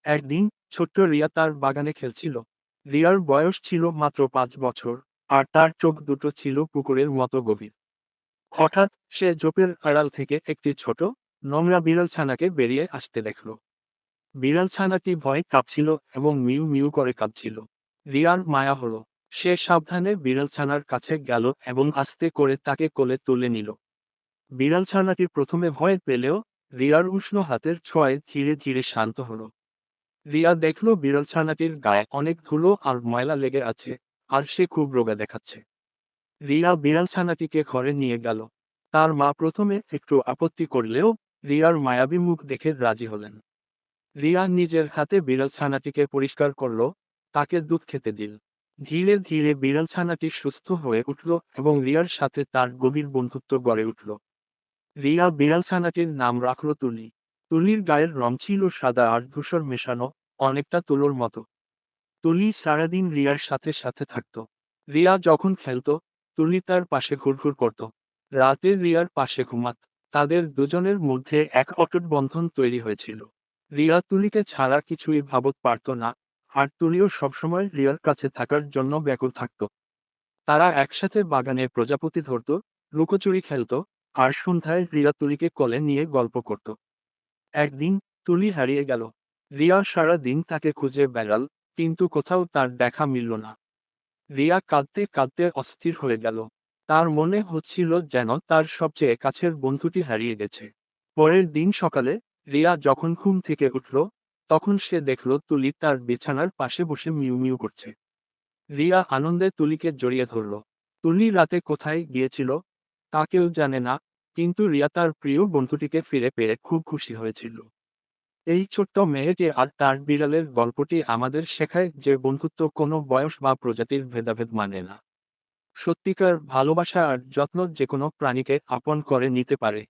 একদিন ছোট্ট রিয়া তার বাগানে খেলছিল। রিয়ার বয়স ছিল মাত্র 5 বছর, আর তার চোখ দুটো ছিল পুকুরের মতো গভীর। হঠাৎ সে ঝোপের আড়াল থেকে একটি ছোট নোংরা বিড়াল ছানাকে বেরিয়ে আসতে দেখল। বিড়াল ছানাটি ভয়ে কাঁপছিল এবং মিউ মিউ করে কাঁদছিল। রিয়ার মায়া হলো। সে সাবধানে বিড়াল ছানার কাছে গেল এবং আস্তে করে তাকে কোলে তুলে নিল। বিড়াল ছানাটি প্রথমে ভয় পেলেও রিয়ার উষ্ণ হাতের ছোঁয়ায় ধীরে ধীরে শান্ত হলো। রিয়া দেখল বিড়াল ছানাটির গায়ে অনেক ধুলো আর ময়লা লেগে আছে, আর সে খুব রোগা দেখাচ্ছে। রিয়া বিড়াল ছানাটিকে ঘরে নিয়ে গেল। তার মা প্রথমে একটু আপত্তি করলেও রিয়ার মায়াবী মুখ দেখে রাজি হলেন। রিয়া নিজের হাতে বিড়াল ছানাটিকে পরিষ্কার করল, তাকে দুধ খেতে দিল। ধীরে ধীরে বিড়াল ছানাটি সুস্থ হয়ে উঠল এবং রিয়ার সাথে তার গভীর বন্ধুত্ব গড়ে উঠল। রিয়া বিড়াল ছানাটির নাম রাখল তুলি। তুলির গায়ের রং ছিল সাদা আর ধূসর মেশানো, অনেকটা তুলোর মতো। তুলি সারাদিন রিয়ার সাথে সাথে থাকত। রিয়া যখন খেলতো, তুলি তার পাশে ঘুরঘুর করত। রাতে রিয়ার পাশে ঘুমাত। তাদের দুজনের মধ্যে এক অটুট বন্ধন তৈরি হয়েছিল। রিয়া তুলিকে ছাড়া কিছুই ভাবত পারত না, আর তুলিও সবসময় রিয়ার কাছে থাকার জন্য ব্যাকুল থাকত। তারা একসাথে বাগানে প্রজাপতি ধরত, লুকোচুরি খেলত, আর সন্ধ্যায় রিয়া তুলিকে কোলে নিয়ে গল্প করত। একদিন তুলি হারিয়ে গেল। রিয়া সারা দিন তাকে খুঁজে বেড়াল, কিন্তু কোথাও তার দেখা মিলল না। রিয়া কাঁদতে কাঁদতে অস্থির হয়ে গেল। তার মনে হচ্ছিল যেন তার সবচেয়ে কাছের বন্ধুটি হারিয়ে গেছে। পরের দিন সকালে রিয়া যখন ঘুম থেকে উঠল, তখন সে দেখল তুলি তার বিছানার পাশে বসে মিউ মিউ করছে। রিয়া আনন্দে তুলিকে জড়িয়ে ধরল। তুলি রাতে কোথায় গিয়েছিল তা কেউ জানে না, কিন্তু রিয়া তার প্রিয় বন্ধুটিকে ফিরে পেয়ে খুব খুশি হয়েছিল। এই ছোট্ট মেয়েটি আর তার বিড়ালের গল্পটি আমাদের শেখায় যে বন্ধুত্ব কোনো বয়স বা প্রজাতির ভেদাভেদ মানে না। সত্যিকার ভালোবাসা আর যত্ন যেকোনো প্রাণীকে আপন করে নিতে পারে।